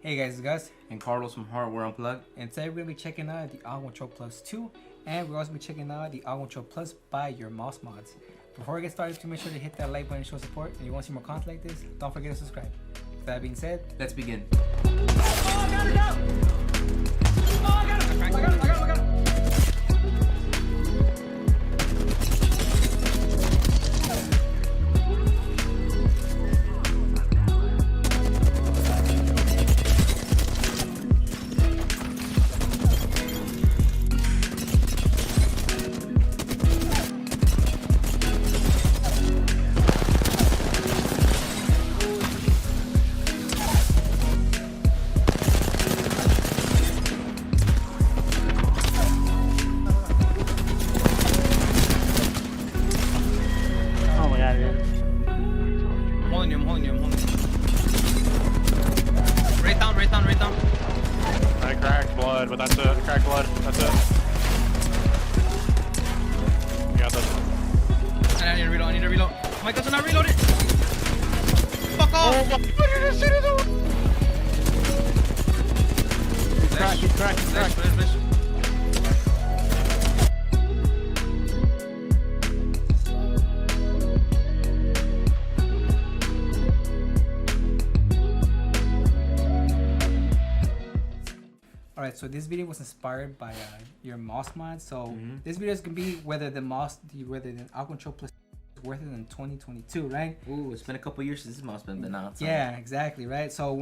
Hey guys, it's Gus and Carlos from Hardware Unplugged. and today we're going to be checking out the Aqua Control II, and we're also going to be checking out the Aqua Control Plus by your MouseMods. Before we get started, please make sure to hit that like button and show support, and if you want to see more content like this, don't forget to subscribe. With that being said, Let's begin. oh, I got it out! Oh, I got it! I got it! Oh my god, dude. I'm holding you. Right down. I cracked blood, but that's it. Cracked blood, that's it. You got this. I need to reload. My guns are not reloaded! Fuck off! Oh my god, you just hit it! He's cracked. Flash. Alright, so this video was inspired by your MouseMods. So this video is gonna be whether the Aqua Control Plus is worth it in 2022, right? Ooh, it's been a couple years since this mouse been out. So. Yeah, exactly, right. So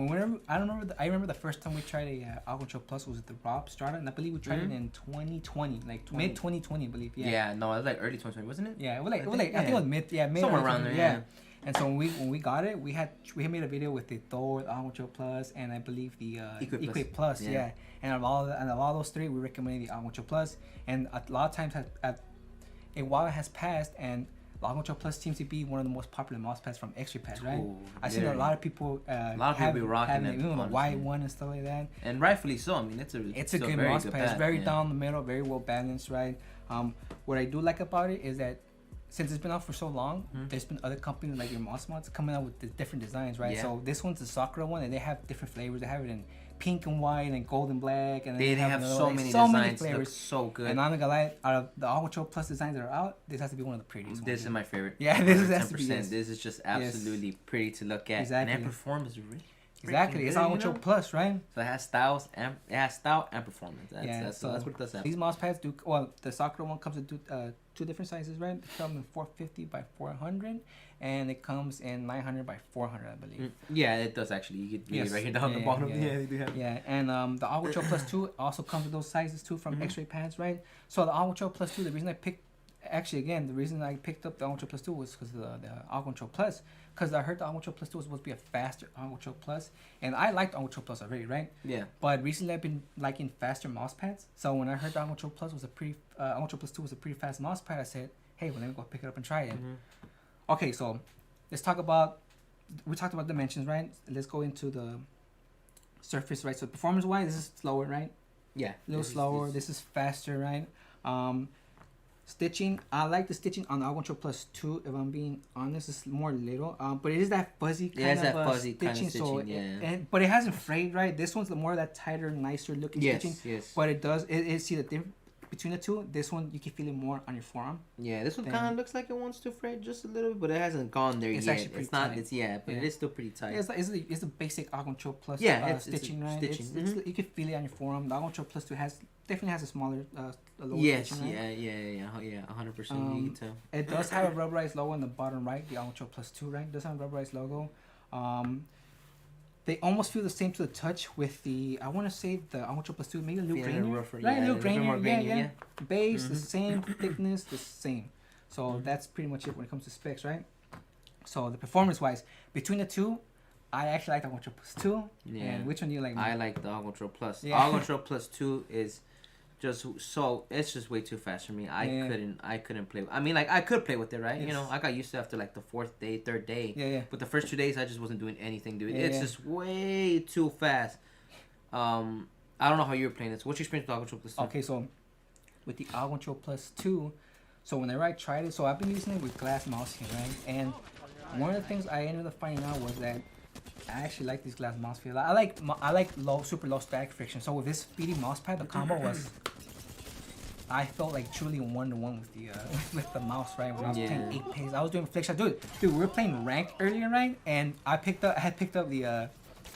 I remember the first time we tried a Aqua Control Plus was at the Rob Strata, and I believe we tried it in 2020, like mid 2020, I believe. Yeah, no, it was like early 2020, wasn't it? Yeah, it was like I think it was mid somewhere around there. Yeah. And so when we got it, we had made a video with the Thor, the Aqua Control Plus, and I believe the Equate Plus. Yeah. And of all those three, we recommended the Aqua Control Plus. And a lot of times, a while has passed, and the Aqua Control Plus seems to be one of the most popular mouse pads from X-Ray pads, right? Ooh, I've seen a lot of people be rocking it, even the white one and stuff like that. And rightfully so. I mean, it's a good mouse pad. It's very down the middle, very well balanced, right? What I do like about it is that since it's been out for so long, there's been other companies like your MouseMods coming out with the different designs, right? Yeah. So this one's the Sakura one, and they have different flavors. They have it in pink and white and gold and black, and they have so many designs. Look so good. And I'm not gonna lie, out of the Aqua Control Plus designs that are out, this has to be one of the prettiest. This is my favorite. Yeah, this is 10%. This is just absolutely pretty to look at. Exactly. And it performs really. Exactly, it's Aqua Control Plus, right? So it has style and performance. That's what it does. These mouse pads do well. The Sakura one comes in two different sizes, right? It comes in 450 by 400, and it comes in 900 by 400, I believe. Yeah, it does actually. You could read it right here down the bottom. Yeah, they do have. Yeah, and the Aqua Control Plus 2 also comes with those sizes too from X-Ray pads, right? So the Aqua Control Plus 2, the reason I picked up the Aqua Control Plus 2 was because of the Aqua Control Plus. Because I heard the Aqua Control Plus 2 was supposed to be a faster Aqua Control Plus, and I liked Aqua Control Plus already, right? Yeah. But recently I've been liking faster mouse pads. So when I heard the Aqua Control Plus was Aqua Control Plus 2 was a pretty fast mouse pad, I said, hey, well, let me go pick it up and try it. Okay, so we talked about dimensions, right? Let's go into the surface, right? So performance-wise, this is slower, right? Yeah. A little slower. This is faster, right? Stitching, I like the stitching on the Aqua Control Plus 2. If I'm being honest, it's more little, but it is that fuzzy kind of stitching. So, but it hasn't frayed, right? This one's more of that tighter, nicer looking stitching. Yes. But it does. See the difference between the two. This one you can feel it more on your forearm. Yeah, this one kind of looks like it wants to fray just a little, but it hasn't gone there yet. Actually pretty tight. But it is still pretty tight. Yeah, it's the basic Aqua Control Plus stitching, right? Stitching. You can feel it on your forearm. The Aqua Control Plus 2 definitely has a smaller, lower stitching, right? Yeah, 100%. You can tell. It does have a rubberized logo on the bottom right. The Aqua Control Plus 2, right? It does have a rubberized logo. They almost feel the same to the touch with the, I want to say the Aqua Control Plus 2, maybe a little grainier, right? A little grainier, yeah. Base, the same thickness, the same. So that's pretty much it when it comes to specs, right? So the performance-wise, between the two, I actually like the Aqua Control Plus 2. Yeah. And which one do you like more? I like the Aqua Control Plus. Yeah. Aqua Control Plus 2 is just it's just way too fast for me. I couldn't play. I mean, like I could play with it, right? Yes. You know, I got used to it after like the third day. Yeah. But the first 2 days, I just wasn't doing anything, dude. It's just way too fast. I don't know how you're playing this. What's your experience with Aqua Control Plus 2? Okay, so with the Aqua Control Plus 2, so whenever I tried it, so I've been using it with glass mouse here, right? And one of the things I ended up finding out was that I actually like these glass mouse feel. I like super low static friction. So with this speedy mouse pad, the combo was, I felt like truly 1-to-1 with the with the mouse, right? When I was playing 8 pace, I was doing flick shot. Dude, we were playing rank earlier, right? And I had picked up the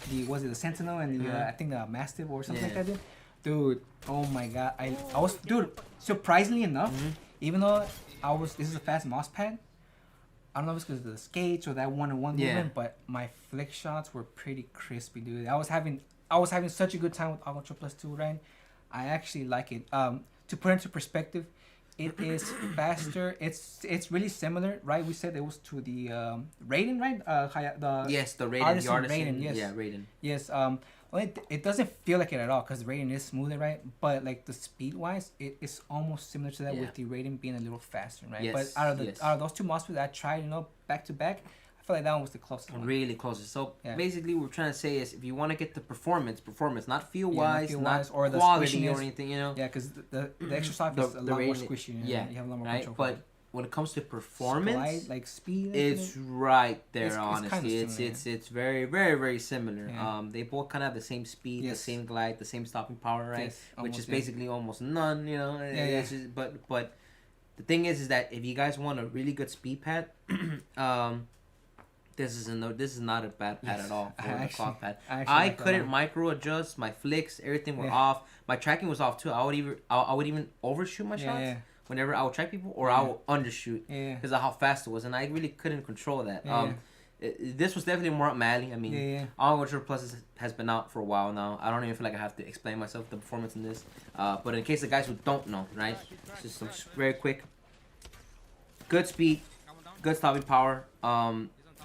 the Sentinel and the I think the Mastiff or something like that, dude. Oh my god, I was, dude. Surprisingly enough, even though this is a fast mouse pad. I don't know if it's because of the skates or that 1-to-1 movement, but my flick shots were pretty crispy, dude. I was having such a good time with Aqua Control II, right? I actually like it. To put into perspective, it is faster. It's really similar, right? We said it was to the Raiden, right? The Raiden, artisan the artisan. Raiden, yes. Yeah, Raiden. Yes. Well, it doesn't feel like it at all because Raiden is smoother, right? But like the speed wise, it's almost similar to that with the Raiden being a little faster, right? Yes, but out of those two mouse pads I tried, back to back, I feel like that one was the closest one. Really closest. So basically, what we're trying to say is, if you want to get the performance, not feel wise, not or the quality or anything, Yeah, because the extra soft is a lot more squishy. Yeah, you have a lot more control. But when it comes to performance, like speed, it's right there. Honestly, it's very, very, very similar. Yeah. They both kind of have the same speed, the same glide, the same stopping power, right? Yes, which is basically almost none. It's just, but the thing is that if you guys want a really good speed pad, this is not a bad pad at all for the cloth pad. I couldn't micro adjust my flicks. Everything were off. My tracking was off too. I would even overshoot my shots. Whenever I would track people, or I would undershoot because of how fast it was, and I really couldn't control that. This was definitely more up my alley. I mean, Aqua Control Plus has been out for a while now. I don't even feel like I have to explain myself the performance in this. But in case the guys who don't know, right? Just some very quick, good speed, good stopping power.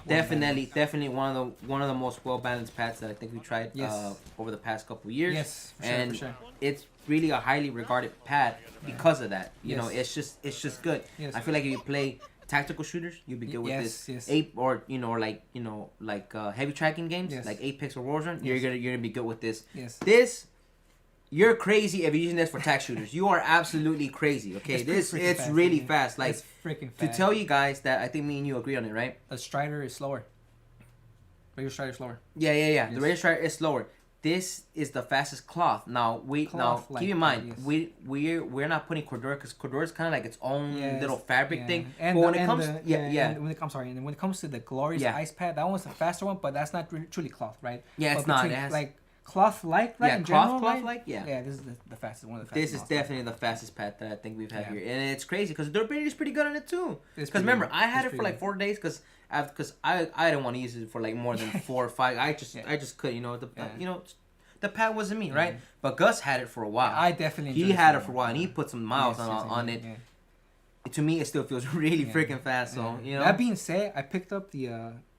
Definitely one of the most well balanced pads that I think we tried over the past couple of years. Yes, for sure. It's really a highly regarded pad because of that. You know, it's just good. Yes. I feel like if you play tactical shooters, you'll be good with this. Yes. Like heavy tracking games, like Apex or Warzone. You're gonna be good with this. Yes. This. You're crazy if you're using this for tac shooters. You are absolutely crazy. Okay, it's really fast. Like, it's freaking fast. To tell you guys that I think me and you agree on it, right? The Strider is slower. Regular Strider is slower. Yeah. Yes. The regular Strider is slower. This is the fastest cloth. Now keep in mind we're not putting Cordura because Cordura is kind of like its own little fabric thing. And but when it comes to the Glorious Ice Pad, that one's a faster one, but that's not truly cloth, right? Yeah, it's not. It has, like cloth-like, right? Yeah, in general, cloth-like, yeah. Yeah, this is the fastest one. Of the fastest. This is definitely the fastest pad that I think we've had here, and it's crazy because the durability is pretty good on it too. Because remember, I had it for like 4 days because I didn't want to use it for like more than 4 or 5. I just couldn't, the pad wasn't me, right? But Gus had it for a while. Yeah, I definitely. He had it for a while, and he put some miles on it. Yeah. To me, it still feels really freaking fast. So That being said, I picked up the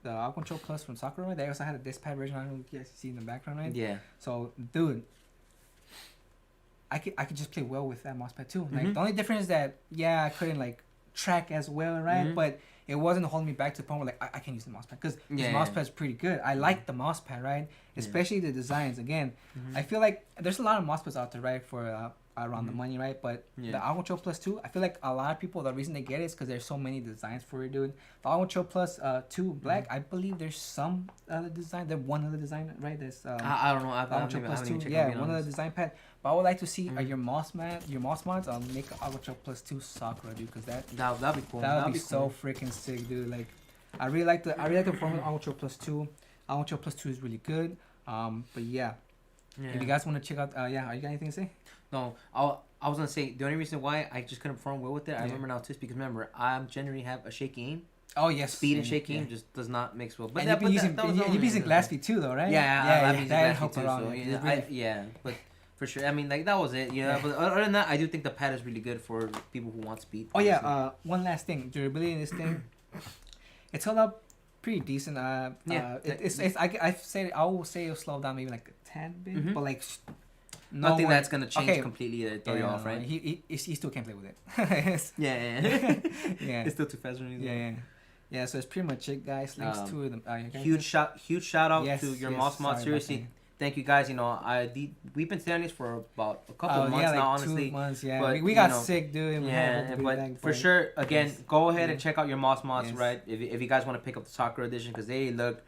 Aqua Control Plus from Sakura. They also had a disc pad version. I don't know if you guys see in the background, right? Yeah. So, dude, I could just play well with that mouse pad too. Like the only difference is that I couldn't like track as well, right? But it wasn't holding me back to the point where like I can't use the mouse pad because this mouse pad's pretty good. I like the mouse pad, right? Especially the designs. Again, I feel like there's a lot of mouse pads out there, right? For around the money, right? But the Aqua Control Plus 2, I feel like a lot of people, the reason they get it is because there's so many designs for it, dude. The Aqua Control Plus 2 Black, I believe there's some other design. There's one other design, right? There's I don't know. Aqua Control Plus 2, one other design pad. But I would like to see your mouse mods make an Aqua Control Plus 2 Sakura, dude, because that'd be cool. That would be so freaking sick, dude. Like, I really like the performance of Aqua Control Plus 2. Aqua Control Plus 2 is really good. But yeah. If you guys want to check out, are you got anything to say? No, I was gonna say the only reason why I just couldn't perform well with it. I remember now too, because remember I generally have a shaky aim. Oh yes, speed and shaky aim just does not mix well. But you've been using glass feet too, though, right? Yeah, that helped too. So, but for sure, I mean, like that was it. But other than that, I do think the pad is really good for people who want speed. Oh yeah, one last thing, durability in this thing, it's held up pretty decent. I will say it'll slow down maybe like a tad bit, but like. Nothing that's gonna change completely to throw you off, right? He still can't play with it. It's still too fast for me. Yeah. So it's pretty much it, guys. Links to them. Huge shout out to your MouseMods. Seriously, thank you guys. We've been saying this for about a couple of months now. Honestly, 2 months. Yeah, but, we got sick, dude. But for sure, again, go ahead and check out your MouseMods, right? If you guys want to pick up the Sakura edition, because they look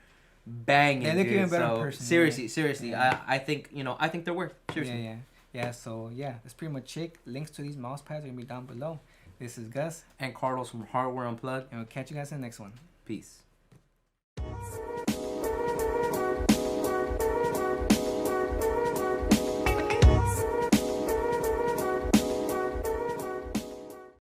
banging. They look even better so, in person. Seriously, yeah. I think I think they're worth. Seriously. Yeah. So that's pretty much it. Links to these mouse pads are gonna be down below. This is Gus and Carlos from Hardware Unplugged, and we'll catch you guys in the next one. Peace.